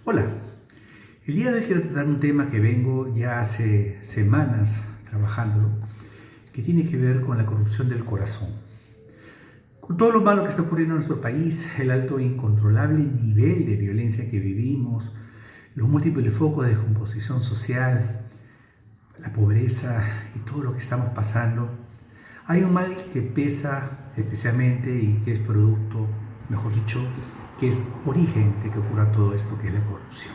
Hola, el día de hoy quiero tratar un tema que vengo ya hace semanas trabajándolo, que tiene que ver con la corrupción del corazón. Con todo lo malo que está ocurriendo en nuestro país, el alto e incontrolable nivel de violencia que vivimos, los múltiples focos de descomposición social, la pobreza y todo lo que estamos pasando, hay un mal que pesa especialmente y que es producto, mejor dicho, que es origen de que ocurra todo esto, que es la corrupción.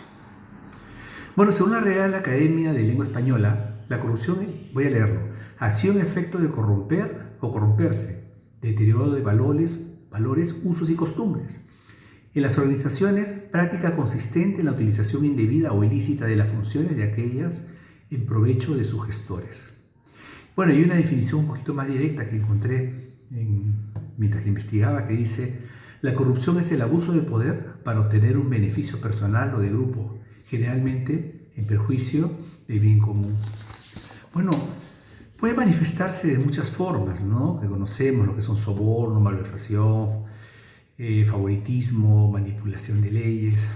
Bueno, según la Real Academia de Lengua Española, la corrupción, voy a leerlo, acción efecto de corromper o corromperse, deterioro de valores, usos y costumbres. En las organizaciones, práctica consistente en la utilización indebida o ilícita de las funciones de aquellas en provecho de sus gestores. Bueno, hay una definición un poquito más directa que encontré mientras que investigaba, que dice: la corrupción es el abuso de poder para obtener un beneficio personal o de grupo, generalmente en perjuicio del bien común. Bueno, puede manifestarse de muchas formas, ¿no? Que conocemos, lo que son soborno, malversación, favoritismo, manipulación de leyes.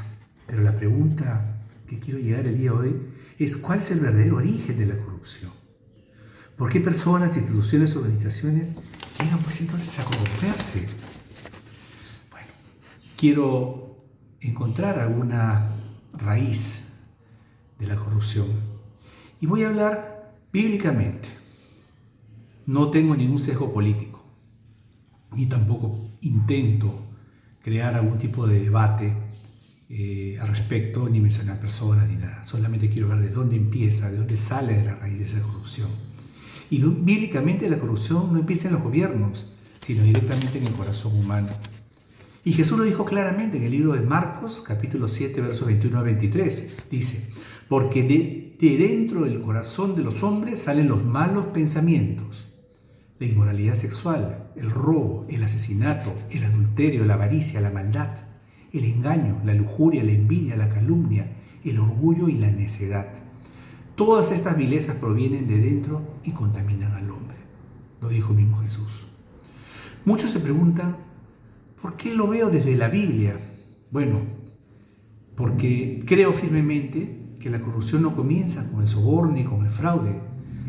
Pero la pregunta que quiero llegar el día de hoy es: ¿cuál es el verdadero origen de la corrupción? ¿Por qué personas, instituciones, organizaciones llegan pues entonces a corromperse? Bueno, quiero encontrar alguna raíz de la corrupción y voy a hablar bíblicamente. No tengo ningún sesgo político, ni tampoco intento crear algún tipo de debate al respecto, ni mencionar personas, ni nada. Solamente quiero ver de dónde empieza, de dónde sale de la raíz de esa corrupción. Y bíblicamente la corrupción no empieza en los gobiernos, sino directamente en el corazón humano. Y Jesús lo dijo claramente en el libro de Marcos, capítulo 7, versos 21 a 23. Dice: porque de dentro del corazón de los hombres salen los malos pensamientos, la inmoralidad sexual, el robo, el asesinato, el adulterio, la avaricia, la maldad, el engaño, la lujuria, la envidia, la calumnia, el orgullo y la necedad. Todas estas vilezas provienen de dentro y contaminan al hombre. Lo dijo mismo Jesús. Muchos se preguntan: ¿por qué lo veo desde la Biblia? Bueno, porque creo firmemente que la corrupción no comienza con el soborno ni con el fraude,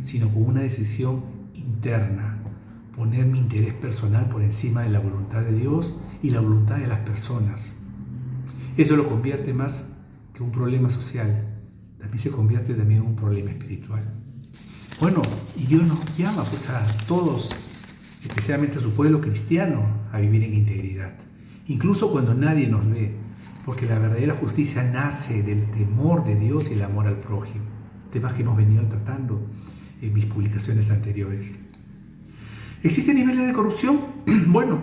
sino con una decisión interna: poner mi interés personal por encima de la voluntad de Dios y la voluntad de las personas. Eso lo convierte más que un problema social, también se convierte también en un problema espiritual. Bueno, y Dios nos llama pues a todos, especialmente a su pueblo cristiano, a vivir en integridad, incluso cuando nadie nos ve, porque la verdadera justicia nace del temor de Dios y el amor al prójimo, temas que hemos venido tratando en mis publicaciones anteriores. ¿Existen niveles de corrupción? Bueno,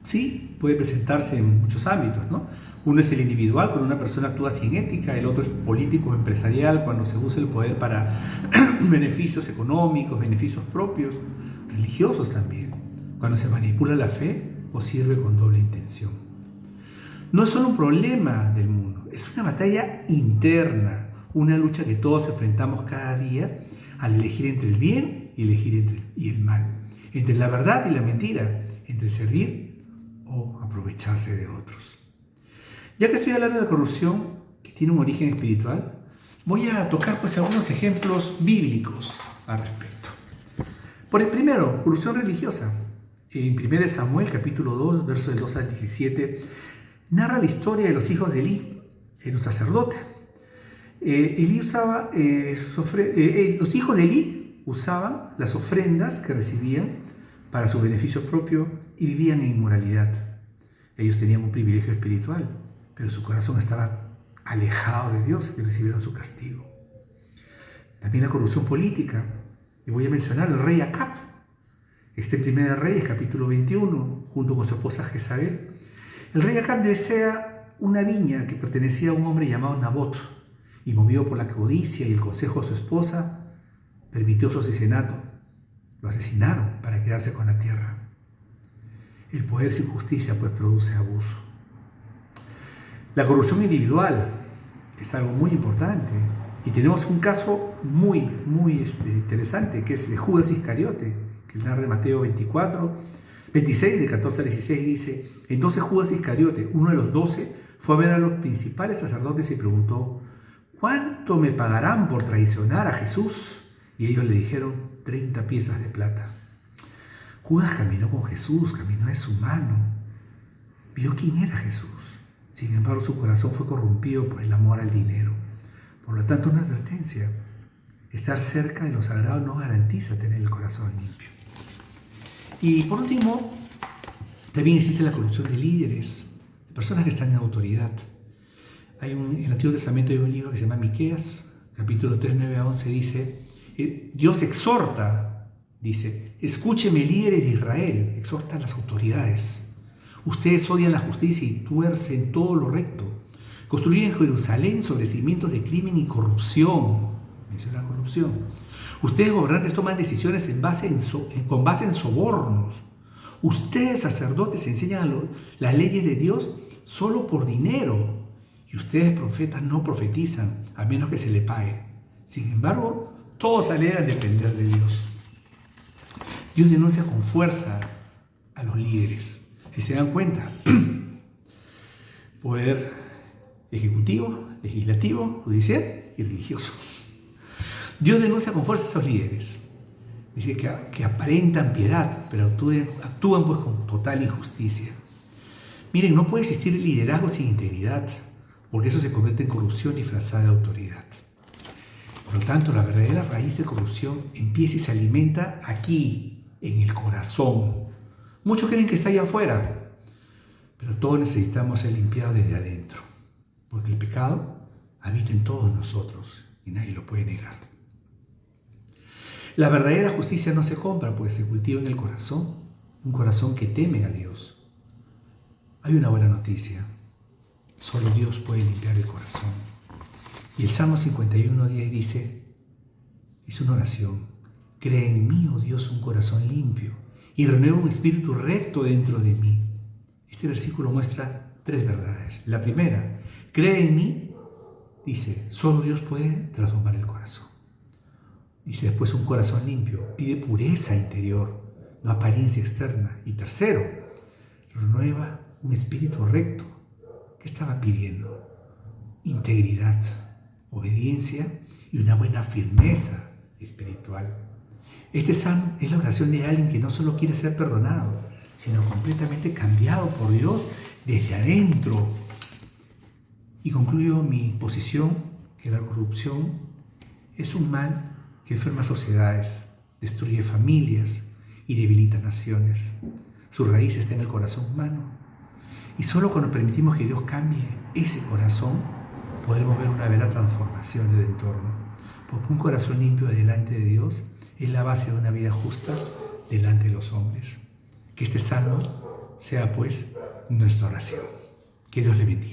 sí, puede presentarse en muchos ámbitos, ¿no? Uno es el individual, cuando una persona actúa sin ética; el otro es político o empresarial, cuando se usa el poder para beneficios económicos, beneficios propios; religiosos también, cuando se manipula la fe o sirve con doble intención. No es solo un problema del mundo, es una batalla interna, una lucha que todos enfrentamos cada día al elegir entre el bien y elegir entre el mal, entre la verdad y la mentira, entre servir o aprovecharse de otros. Ya que estoy hablando de la corrupción, que tiene un origen espiritual, voy a tocar pues algunos ejemplos bíblicos al respecto. Por el primero, corrupción religiosa. En 1 Samuel, capítulo 2, versos del 2 al 17, narra la historia de los hijos de Elí, era un sacerdote. Los hijos de Elí usaban las ofrendas que recibían para su beneficio propio y vivían en inmoralidad. Ellos tenían un privilegio espiritual, pero su corazón estaba alejado de Dios y recibieron su castigo. También la corrupción política. Y voy a mencionar el rey Acab. En 1 Reyes, capítulo 21, junto con su esposa Jezabel. El rey Acab desea una viña que pertenecía a un hombre llamado Nabot, y movido por la codicia y el consejo de su esposa, permitió su asesinato. Lo asesinaron para quedarse con la tierra. El poder sin justicia pues produce abuso. La corrupción individual es algo muy importante, y tenemos un caso muy interesante, que es de Judas Iscariote, que narra Mateo 26, de 14 al 16, dice: entonces Judas Iscariote, uno de los 12, fue a ver a los principales sacerdotes y preguntó: ¿cuánto me pagarán por traicionar a Jesús? Y ellos le dijeron: 30 piezas de plata. Judas caminó con Jesús, caminó de su mano, vio quién era Jesús. Sin embargo, su corazón fue corrompido por el amor al dinero. Por lo tanto, una advertencia: estar cerca de lo sagrado no garantiza tener el corazón limpio. Y por último, también existe la corrupción de líderes, de personas que están en autoridad. En el Antiguo Testamento hay un libro que se llama Miqueas, capítulo 3, 9 a 11, dice: Dios exhorta, dice, escúcheme, líderes de Israel, exhorta a las autoridades. Ustedes odian la justicia y tuercen todo lo recto. Construyen en Jerusalén sobre cimientos de crimen y corrupción. Menciona la corrupción. Ustedes, gobernantes, toman decisiones con base en sobornos. Ustedes, sacerdotes, enseñan las leyes de Dios solo por dinero. Y ustedes, profetas, no profetizan a menos que se le pague. Sin embargo, todos alegan depender de Dios. Dios denuncia con fuerza a los líderes. Si se dan cuenta, poder ejecutivo, legislativo, judicial y religioso. Dios denuncia con fuerza a esos líderes. Dice que aparentan piedad, pero actúan pues con total injusticia. Miren, no puede existir liderazgo sin integridad, porque eso se convierte en corrupción disfrazada de autoridad. Por lo tanto, la verdadera raíz de corrupción empieza y se alimenta aquí, en el corazón. Muchos creen que está allá afuera, pero todos necesitamos ser limpiados desde adentro, porque el pecado habita en todos nosotros y nadie lo puede negar. La verdadera justicia no se compra, pues se cultiva en el corazón, un corazón que teme a Dios. Hay una buena noticia: solo Dios puede limpiar el corazón. Y el Salmo 51:10 dice, es una oración: crea en mí, oh Dios, un corazón limpio y renueva un espíritu recto dentro de mí. Este versículo muestra 3 verdades. La primera: cree en mí, dice, solo Dios puede transformar el corazón. Dice después, un corazón limpio pide pureza interior, no apariencia externa. Y tercero, renueva un espíritu recto. ¿Qué estaba pidiendo? Integridad, obediencia y una buena firmeza espiritual. Este salmo es la oración de alguien que no solo quiere ser perdonado, sino completamente cambiado por Dios desde adentro. Y concluyo mi posición que la corrupción es un mal que enferma sociedades, destruye familias y debilita naciones. Su raíz está en el corazón humano. Y solo cuando permitimos que Dios cambie ese corazón, podremos ver una verdadera transformación del entorno. Porque un corazón limpio delante de Dios es la base de una vida justa delante de los hombres. Que este salmo sea pues nuestra oración. Que Dios le bendiga.